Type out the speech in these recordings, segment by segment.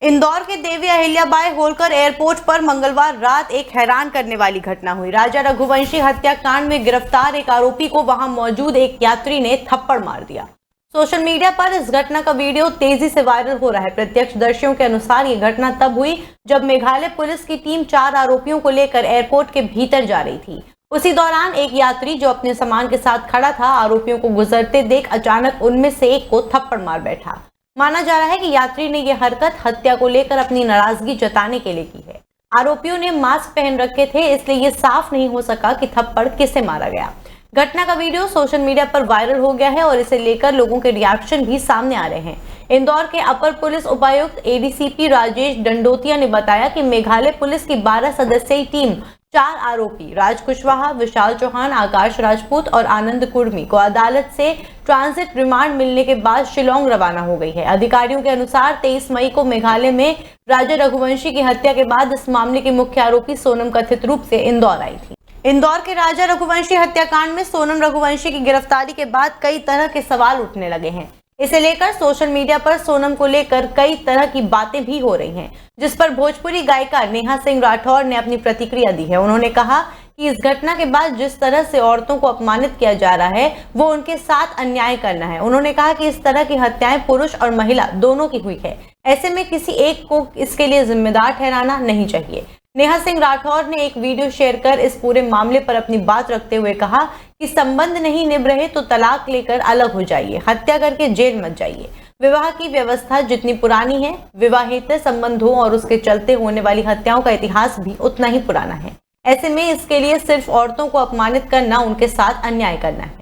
इंदौर के देवी अहिल्याबाई होलकर एयरपोर्ट पर मंगलवार रात एक हैरान करने वाली घटना हुई। राजा रघुवंशी हत्याकांड में गिरफ्तार एक आरोपी को वहां मौजूद एक यात्री ने थप्पड़ मार दिया। सोशल मीडिया पर इस घटना का वीडियो तेजी से वायरल हो रहा है। प्रत्यक्षदर्शियों के अनुसार ये घटना तब हुई जब मेघालय पुलिस की टीम 4 आरोपियों को लेकर एयरपोर्ट के भीतर जा रही थी। उसी दौरान एक यात्री जो अपने सामान के साथ खड़ा था, आरोपियों को गुजरते देख अचानक उनमें से एक को थप्पड़ मार बैठा। माना जा रहा है कि यात्री ने यह हरकत हत्या को लेकर अपनी नाराजगी जताने के लिए की है। आरोपियों ने मास्क पहन रखे थे, इसलिए यह साफ नहीं हो सका कि थप्पड़ किसे मारा गया। घटना का वीडियो सोशल मीडिया पर वायरल हो गया है और इसे लेकर लोगों के रिएक्शन भी सामने आ रहे हैं। इंदौर के अपर पुलिस उपायुक्त एडीसीपी राजेश दंडोतिया ने बताया कि मेघालय पुलिस की 12 सदस्यीय टीम 4 आरोपी राज कुशवाहा, विशाल चौहान, आकाश राजपूत और आनंद कुर्मी को अदालत से ट्रांजिट रिमांड मिलने के बाद शिलोंग रवाना हो गई है। अधिकारियों के अनुसार 23 मई को मेघालय में राजा रघुवंशी की हत्या के बाद इस मामले की मुख्य आरोपी सोनम कथित रूप से इंदौर आई थी। इंदौर के राजा रघुवंशी हत्याकांड में सोनम रघुवंशी की गिरफ्तारी के बाद कई तरह के सवाल उठने लगे हैं। इसे लेकर सोशल मीडिया पर सोनम को लेकर कई तरह की बातें भी हो रही हैं, जिस पर भोजपुरी गायिका नेहा सिंह राठौर ने अपनी प्रतिक्रिया दी है। उन्होंने कहा कि इस घटना के बाद जिस तरह से औरतों को अपमानित किया जा रहा है, वो उनके साथ अन्याय करना है। उन्होंने कहा कि इस तरह की हत्याएं पुरुष और महिला दोनों की हुई है, ऐसे में किसी एक को इसके लिए जिम्मेदार ठहराना नहीं चाहिए। नेहा सिंह राठौर ने एक वीडियो शेयर कर इस पूरे मामले पर अपनी बात रखते हुए कहा कि संबंध नहीं निभ रहे तो तलाक लेकर अलग हो जाइए, हत्या करके जेल मत जाइए। विवाह की व्यवस्था जितनी पुरानी है, विवाहित संबंधों और उसके चलते होने वाली हत्याओं का इतिहास भी उतना ही पुराना है। ऐसे में इसके लिए सिर्फ औरतों को अपमानित करना उनके साथ अन्याय करना है।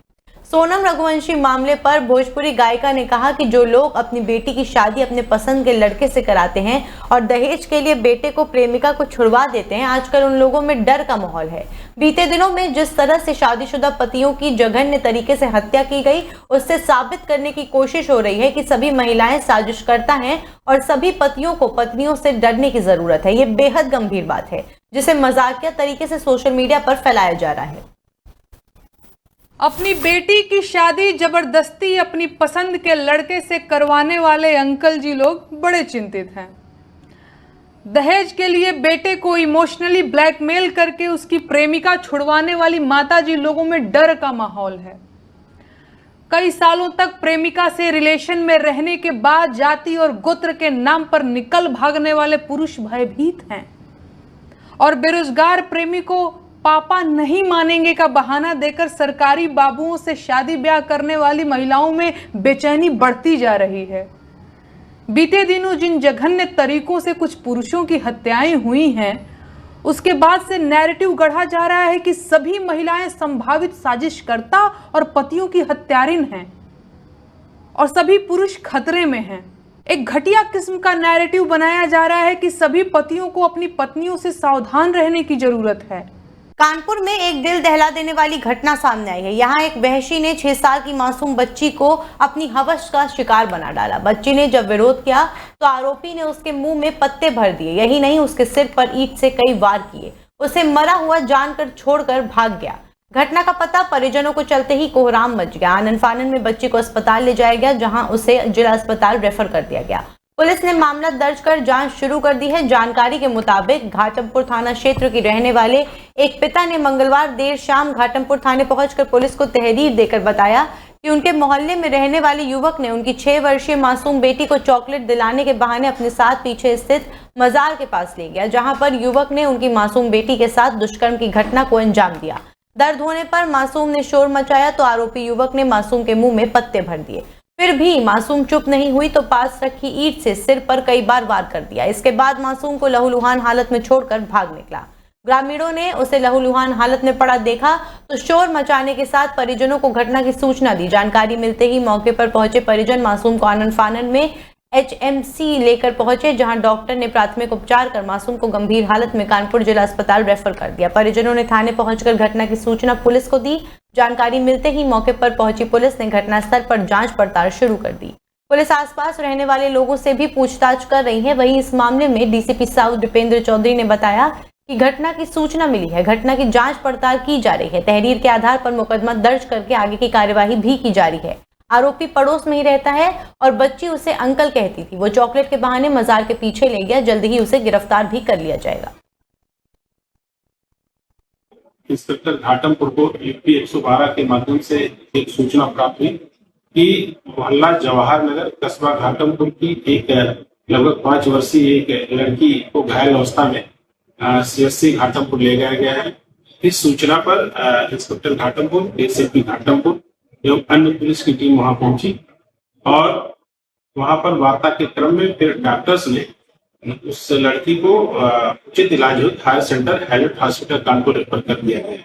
सोनम रघुवंशी मामले पर भोजपुरी गायिका ने कहा कि जो लोग अपनी बेटी की शादी अपने पसंद के लड़के से कराते हैं और दहेज के लिए बेटे को प्रेमिका को छुड़वा देते हैं, आजकल उन लोगों में डर का माहौल है। बीते दिनों में जिस तरह से शादीशुदा पतियों की जघन्य तरीके से हत्या की गई, उससे साबित करने की कोशिश हो रही है कि सभी महिलाएं साजिशकर्ता हैं और सभी पतियों को पत्नियों से डरने की जरूरत है। ये बेहद गंभीर बात है, जिसे मजाकिया तरीके से सोशल मीडिया पर फैलाया जा रहा है। अपनी बेटी की शादी जबरदस्ती अपनी पसंद के लड़के से करवाने वाले अंकल जी लोग बड़े चिंतित हैं। दहेज के लिए बेटे को इमोशनली ब्लैकमेल करके उसकी प्रेमिका छुड़वाने वाली माता जी लोगों में डर का माहौल है। कई सालों तक प्रेमिका से रिलेशन में रहने के बाद जाति और गोत्र के नाम पर निकल भागने वाले पुरुष भयभीत हैं और बेरोजगार प्रेमी को पापा नहीं मानेंगे का बहाना देकर सरकारी बाबुओं से शादी ब्याह करने वाली महिलाओं में बेचैनी बढ़ती जा रही है। बीते दिनों जिन जघन्य तरीकों से कुछ पुरुषों की हत्याएं हुई हैं, उसके बाद से नैरेटिव गढ़ा जा रहा है कि सभी महिलाएं संभावित साजिशकर्ता और पतियों की हत्यारिन हैं और सभी पुरुष खतरे में हैं। एक घटिया किस्म का नैरेटिव बनाया जा रहा है कि सभी पतियों को अपनी पत्नियों से सावधान रहने की जरूरत है। कानपुर में एक दिल दहला देने वाली घटना सामने आई है। यहाँ एक वहशी ने 6 साल की मासूम बच्ची को अपनी हवस का शिकार बना डाला। बच्ची ने जब विरोध किया तो आरोपी ने उसके मुंह में पत्ते भर दिए। यही नहीं, उसके सिर पर ईंट से कई वार किए। उसे मरा हुआ जानकर छोड़कर भाग गया। घटना का पता परिजनों को चलते ही कोहराम मच गया। आनन फानन में बच्ची को अस्पताल ले जाया गया, जहाँ उसे जिला अस्पताल रेफर कर दिया गया। पुलिस ने मामला दर्ज कर जांच शुरू कर दी है। जानकारी के मुताबिक घाटमपुर थाना क्षेत्र की रहने वाले एक पिता ने मंगलवार देर शाम घाटमपुर थाने पहुंचकर पुलिस को तहरीर देकर बताया कि उनके मोहल्ले में रहने वाले युवक ने उनकी 6 वर्षीय मासूम बेटी को चॉकलेट दिलाने के बहाने अपने साथ पीछे स्थित मजार के पास ले गया, जहां पर युवक ने उनकी मासूम बेटी के साथ दुष्कर्म की घटना को अंजाम दिया। दर्द होने पर मासूम ने शोर मचाया तो आरोपी युवक ने मासूम के मुंह में पत्ते भर दिए। फिर भी मासूम चुप नहीं हुई तो पास रखी ईंट से सिर पर कई बार वार कर दिया। इसके बाद मासूम को लहूलुहान हालत में छोड़कर भाग निकला। ग्रामीणों ने उसे लहूलुहान हालत में पड़ा देखा तो शोर मचाने के साथ परिजनों को घटना की सूचना दी। जानकारी मिलते ही मौके पर पहुंचे परिजन मासूम को आनन फानन में HMC लेकर पहुंचे, जहां डॉक्टर ने प्राथमिक उपचार कर मासूम को गंभीर हालत में कानपुर जिला अस्पताल रेफर कर दिया। परिजनों ने थाने पहुंचकर घटना की सूचना पुलिस को दी। जानकारी मिलते ही मौके पर पहुंची पुलिस ने घटनास्थल पर जांच पड़ताल शुरू कर दी। पुलिस आसपास रहने वाले लोगों से भी पूछताछ कर रही है। वहीं इस मामले में डीसीपी साउथ दीपेंद्र चौधरी ने बताया कि घटना की सूचना मिली है, घटना की जांच पड़ताल की जा रही है। तहरीर के आधार पर मुकदमा दर्ज करके आगे की कार्यवाही भी की जा रही है। आरोपी पड़ोस में ही रहता है और बच्ची उसे अंकल कहती थी। वो चॉकलेट के बहाने मजार के पीछे ले गया। जल्द ही उसे गिरफ्तार भी कर लिया जाएगा। इंस्पेक्टर घाटमपुर को यूपी 112 के माध्यम से एक सूचना प्राप्त हुई कि मोहल्ला जवाहर नगर कस्बा घाटमपुर की एक लगभग 5 वर्षीय एक लड़की को घायल अवस्था में सीएससी घाटमपुर ले जाया गया है। इस सूचना पर इंस्पेक्टर घाटमपुर, एसीपी घाटमपुर एवं अन्य पुलिस की टीम वहां पहुंची और वहां पर वार्ता के क्रम में फिर डॉक्टर्स ने उस लड़की को उचित इलाज हेतु higher centre Hallett hospital Kanpur refer कर दिया गया।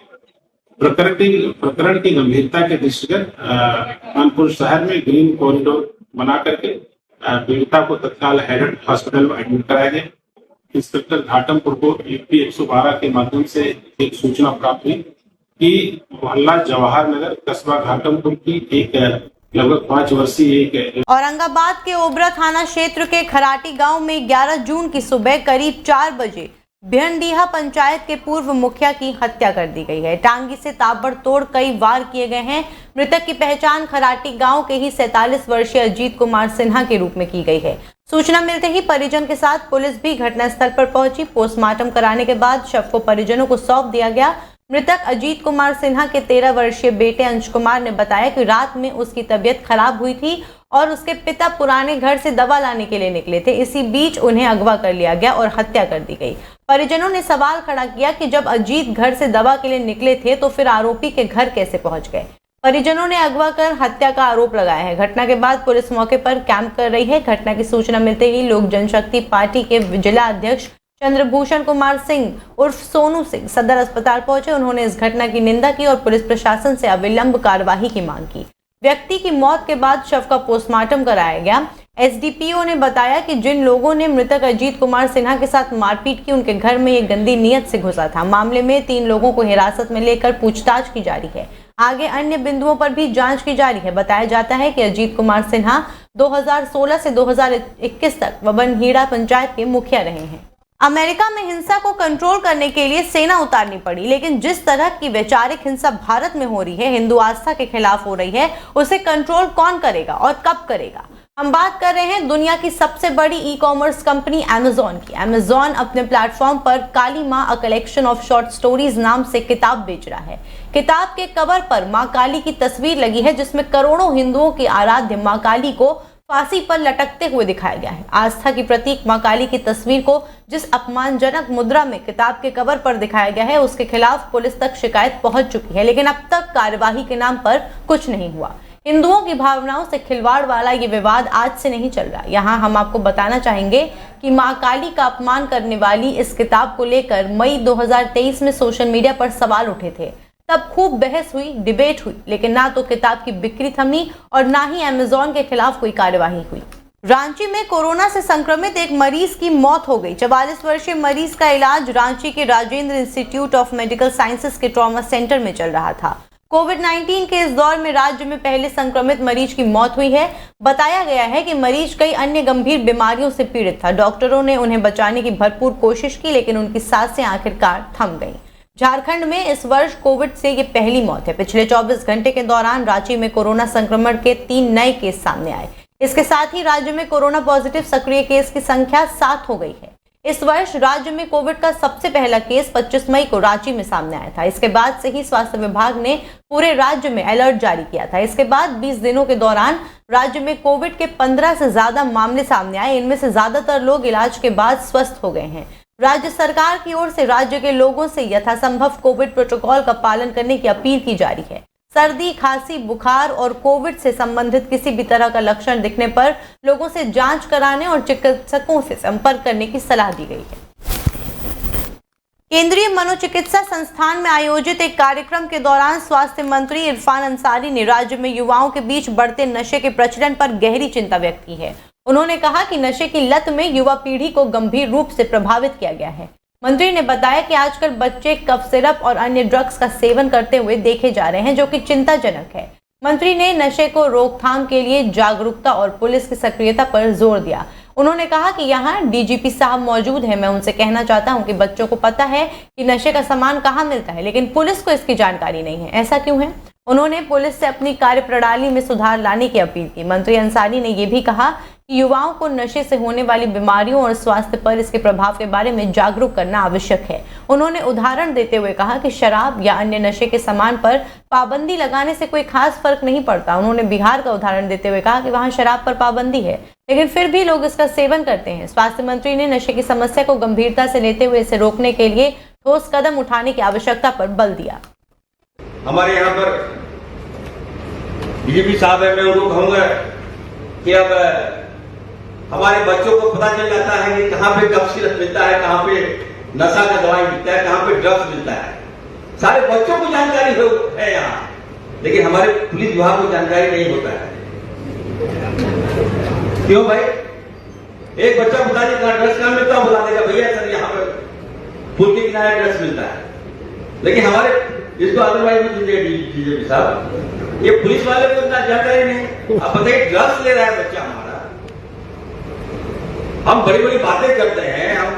प्रकरण की गंभीरता के दृष्टिगत कानपुर शहर में ग्रीन कॉरिडोर बना करके पीड़िता को तत्काल हैलेट हॉस्पिटल में एडमिट कराया गया। इंस्पेक्टर घाटमपुर को यूपी 112 के माध्यम से एक सूचना प्राप्त हुई कि मोहल्ला जवाहर नगर कस्बा घाटमपुर की एक लगभग 5 वर्षीय एक औरंगाबाद के ओबरा थाना क्षेत्र के खराटी गांव में 11 जून की सुबह करीब 4 बजे भिंडीहा पंचायत के पूर्व मुखिया की हत्या कर दी गई है। टांगी से ताबड़तोड़ कई वार किए गए हैं। मृतक की पहचान खराटी गांव के ही 47 वर्षीय अजीत कुमार सिन्हा के रूप में की गई है। सूचना मिलते ही परिजन के साथ पुलिस भी घटनास्थल पर पहुंची। पोस्टमार्टम कराने के बाद शव को परिजनों को सौंप दिया गया। मृतक अजीत कुमार सिन्हा के 13 वर्षीय बेटे अंश कुमार ने बताया कि रात में उसकी तबीयत खराब हुई थी और उसके पिता पुराने घर से दवा लाने के लिए निकले थे। इसी बीच उन्हें अगवा कर लिया गया और हत्या कर दी गई। परिजनों ने सवाल खड़ा किया कि जब अजीत घर से दवा के लिए निकले थे तो फिर आरोपी के घर कैसे पहुंच गए। परिजनों ने अगवा कर हत्या का आरोप लगाया है। घटना के बाद पुलिस मौके पर कैंप कर रही है। घटना की सूचना मिलते ही लोक जनशक्ति पार्टी के जिला अध्यक्ष चंद्रभूषण कुमार सिंह उर्फ सोनू सिंह सदर अस्पताल पहुंचे। उन्होंने इस घटना की निंदा की और पुलिस प्रशासन से अविलंब कार्यवाही की मांग की। व्यक्ति की मौत के बाद शव का पोस्टमार्टम कराया गया। एसडीपीओ ने बताया कि जिन लोगों ने मृतक अजीत कुमार सिन्हा के साथ मारपीट की उनके घर में एक गंदी नीयत से घुसा था। मामले में 3 लोगों को हिरासत में लेकर पूछताछ की जा रही है। आगे अन्य बिंदुओं पर भी जांच की जा रही है। बताया जाता है कि अजीत कुमार सिन्हा 2016 से 2021 तक बबनहीड़ा पंचायत के मुखिया रहे हैं। अमेरिका में हिंसा को कंट्रोल करने के लिए सेना उतारनी पड़ी, लेकिन जिस तरह की वैचारिक हिंसा भारत में हो रही है, हिंदू आस्था के खिलाफ हो रही है, उसे कंट्रोल कौन करेगा और कब करेगा। हम बात कर रहे हैं दुनिया की सबसे बड़ी ई-कॉमर्स कंपनी अमेजॉन की। अमेजॉन अपने प्लेटफॉर्म पर काली माँ a collection of short stories नाम से किताब बेच रहा है। किताब के कवर पर माँ काली की तस्वीर लगी है, जिसमें करोड़ों हिंदुओं की आराध्य माँ काली को फांसी पर लटकते हुए दिखाया गया है। आस्था की प्रतीक मां काली की तस्वीर को जिस अपमानजनक मुद्रा में किताब के कवर पर दिखाया गया है, उसके खिलाफ पुलिस तक शिकायत पहुंच चुकी है, लेकिन अब तक कार्यवाही के नाम पर कुछ नहीं हुआ। हिंदुओं की भावनाओं से खिलवाड़ वाला ये विवाद आज से नहीं चल रहा। यहाँ हम आपको बताना चाहेंगे कि मां काली का अपमान करने वाली इस किताब को लेकर मई 2023 में सोशल मीडिया पर सवाल उठे थे। तब खूब बहस हुई, डिबेट हुई, लेकिन ना तो किताब की बिक्री थमी और ना ही अमेजॉन के खिलाफ कोई कार्यवाही हुई। रांची में कोरोना से संक्रमित एक मरीज की मौत हो गई। 44 वर्षीय मरीज का इलाज रांची के Rajendra institute of medical sciences के ट्रॉमा सेंटर में चल रहा था। कोविड-19 के इस दौर में राज्य में पहले संक्रमित मरीज की मौत हुई है। बताया गया है कि मरीज कई अन्य गंभीर बीमारियों से पीड़ित था। डॉक्टरों ने उन्हें बचाने की भरपूर कोशिश की, लेकिन उनकी सांसें आखिरकार थम गईं। झारखंड में इस वर्ष कोविड से ये पहली मौत है। पिछले 24 घंटे के दौरान रांची में कोरोना संक्रमण के 3 नए केस सामने आए। इसके साथ ही राज्य में कोरोना पॉजिटिव सक्रिय केस की संख्या 7 हो गई है। इस वर्ष राज्य में कोविड का सबसे पहला केस 25 मई को रांची में सामने आया था। इसके बाद से ही स्वास्थ्य विभाग ने पूरे राज्य में अलर्ट जारी किया था। इसके बाद 20 दिनों के दौरान राज्य में कोविड के 15 से ज्यादा मामले सामने आए। इनमें से ज्यादातर लोग इलाज के बाद स्वस्थ हो गए हैं। राज्य सरकार की ओर से राज्य के लोगों से यथासंभव कोविड प्रोटोकॉल का पालन करने की अपील की जा रही है। सर्दी, खांसी, बुखार और कोविड से संबंधित किसी भी तरह का लक्षण दिखने पर लोगों से जांच कराने और चिकित्सकों से संपर्क करने की सलाह दी गई है। केंद्रीय मनोचिकित्सा संस्थान में आयोजित एक कार्यक्रम के दौरान स्वास्थ्य मंत्री इरफान अंसारी ने राज्य में युवाओं के बीच बढ़ते नशे के प्रचलन पर गहरी चिंता व्यक्त की है। उन्होंने कहा कि नशे की लत में युवा पीढ़ी को गंभीर रूप से प्रभावित किया गया है। मंत्री ने बताया कि आजकल बच्चे कफ सिरप और अन्य ड्रग्स का सेवन करते हुए देखे जा रहे हैं, जो कि चिंताजनक है। मंत्री ने नशे को रोकथाम के लिए जागरूकता और पुलिस की सक्रियता पर जोर दिया। उन्होंने कहा कि यहाँ डीजीपी साहब मौजूद हैं। मैं उनसे कहना चाहता हूँ कि बच्चों को पता है कि नशे का सामान कहाँ मिलता है, लेकिन पुलिस को इसकी जानकारी नहीं है। ऐसा क्यों है? उन्होंने पुलिस से अपनी कार्यप्रणाली में सुधार लाने की अपील की। मंत्री अंसारी ने यह भी कहा कि युवाओं को नशे से होने वाली बीमारियों और स्वास्थ्य पर इसके प्रभाव के बारे में जागरूक करना आवश्यक है। उन्होंने उदाहरण देते हुए कहा कि शराब या अन्य नशे के सामान पर पाबंदी लगाने से कोई खास फर्क नहीं पड़ता। उन्होंने बिहार का उदाहरण देते हुए कहा कि वहां शराब पर पाबंदी है, लेकिन फिर भी लोग इसका सेवन करते हैं। स्वास्थ्य मंत्री ने नशे की समस्या को गंभीरता से लेते हुए इसे रोकने के लिए ठोस कदम उठाने की आवश्यकता पर बल दिया। हमारे यहाँ पर डीजीपी साहब है, मैं उनको कहूंगा कि अब हमारे बच्चों को पता चल जाता है कि कहाँ पे कब सिरप मिलता है, कहाँ पे नशा का दवाई मिलता है, कहाँ पे ड्रग्स मिलता है। सारे बच्चों को जानकारी है यहाँ, लेकिन हमारे पुलिस विभाग को जानकारी नहीं होता है। क्यों भाई? एक बच्चा बता दे कहाँ ड्रग्स कहाँ मिलता है, बता देगा भैया सर यहाँ पर पुल के किनारे ड्रग्स मिलता है। लेकिन हमारे इसको अदरवाइज डीजीपी साहब, ये पुलिस वाले को इतना जानकारी नहीं। अब बताइए ड्रग्स ले रहा है बच्चा हमारा, हम बड़ी बड़ी बातें करते हैं, हम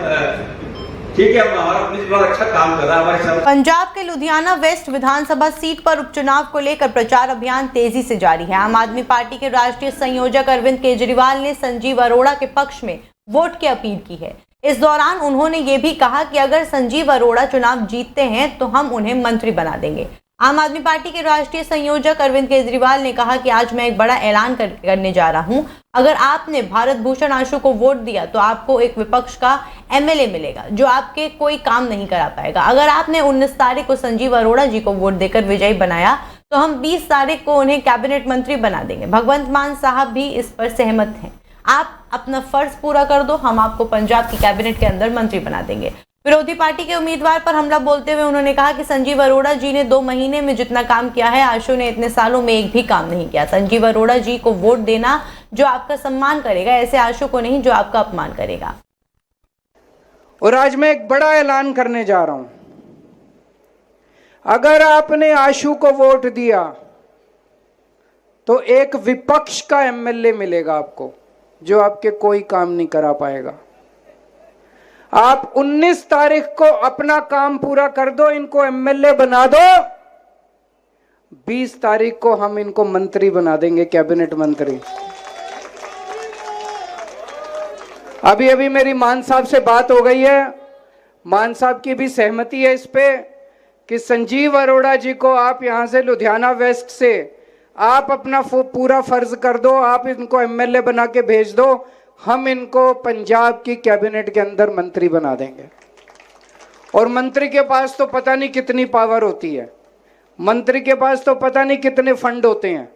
ठीक है, हमारा पुलिस विभाग अच्छा काम कर रहा है हमारे साथ। पंजाब के लुधियाना वेस्ट विधानसभा सीट पर उपचुनाव को लेकर प्रचार अभियान तेजी से जारी है। आम आदमी पार्टी के राष्ट्रीय संयोजक अरविंद केजरीवाल ने संजीव अरोड़ा के पक्ष में वोट की अपील की है। इस दौरान उन्होंने ये भी कहा कि अगर संजीव अरोड़ा चुनाव जीतते हैं तो हम उन्हें मंत्री बना देंगे। आम आदमी पार्टी के राष्ट्रीय संयोजक अरविंद केजरीवाल ने कहा कि आज मैं एक बड़ा ऐलान करने जा रहा हूं। अगर आपने भारत भूषण आशु को वोट दिया तो आपको एक विपक्ष का एमएलए मिलेगा जो आपके कोई काम नहीं करा पाएगा। अगर आपने 19 तारीख को संजीव अरोड़ा जी को वोट देकर विजयी बनाया तो हम 20 तारीख को उन्हें कैबिनेट मंत्री बना देंगे। भगवंत मान साहब भी इस पर सहमत हैं। आप अपना फर्ज पूरा कर दो, हम आपको पंजाब की कैबिनेट के अंदर मंत्री बना देंगे। विरोधी पार्टी के उम्मीदवार पर हमला बोलते हुए उन्होंने कहा कि संजीव अरोड़ा जी ने 2 महीने में जितना काम किया है, आशु ने इतने सालों में एक भी काम नहीं किया। संजीव अरोड़ा जी को वोट देना जो आपका सम्मान करेगा, ऐसे आशु को नहीं जो आपका अपमान करेगा। और आज मैं एक बड़ा ऐलान करने जा रहा हूं। अगर आपने आशु को वोट दिया तो एक विपक्ष का एमएलए मिलेगा आपको जो आपके कोई काम नहीं करा पाएगा। आप 19 तारीख को अपना काम पूरा कर दो, इनको एमएलए बना दो। 20 तारीख को हम इनको मंत्री बना देंगे, कैबिनेट मंत्री। अभी अभी मेरी मान साहब से बात हो गई है, मान साहब की भी सहमति है इस पे कि संजीव अरोड़ा जी को आप यहां से लुधियाना वेस्ट से आप अपना पूरा फर्ज कर दो, आप इनको एमएलए बना के भेज दो, हम इनको पंजाब की कैबिनेट के अंदर मंत्री बना देंगे। और मंत्री के पास तो पता नहीं कितनी पावर होती है, मंत्री के पास तो पता नहीं कितने फंड होते हैं।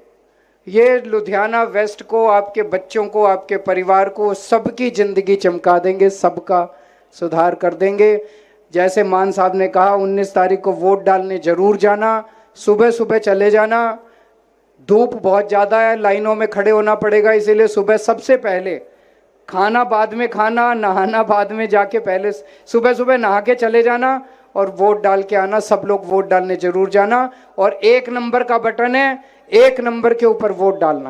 ये लुधियाना वेस्ट को, आपके बच्चों को, आपके परिवार को, सबकी जिंदगी चमका देंगे, सबका सुधार कर देंगे। जैसे मान साहब ने कहा 19 तारीख को वोट डालने जरूर जाना, सुबह सुबह चले जाना। धूप बहुत ज़्यादा है, लाइनों में खड़े होना पड़ेगा, इसीलिए सुबह सबसे पहले, खाना बाद में खाना, नहाना बाद में, जाके पहले सुबह सुबह नहा के चले जाना और वोट डाल के आना। सब लोग वोट डालने जरूर जाना। और 1 नंबर का बटन है, 1 नंबर के ऊपर वोट डालना है।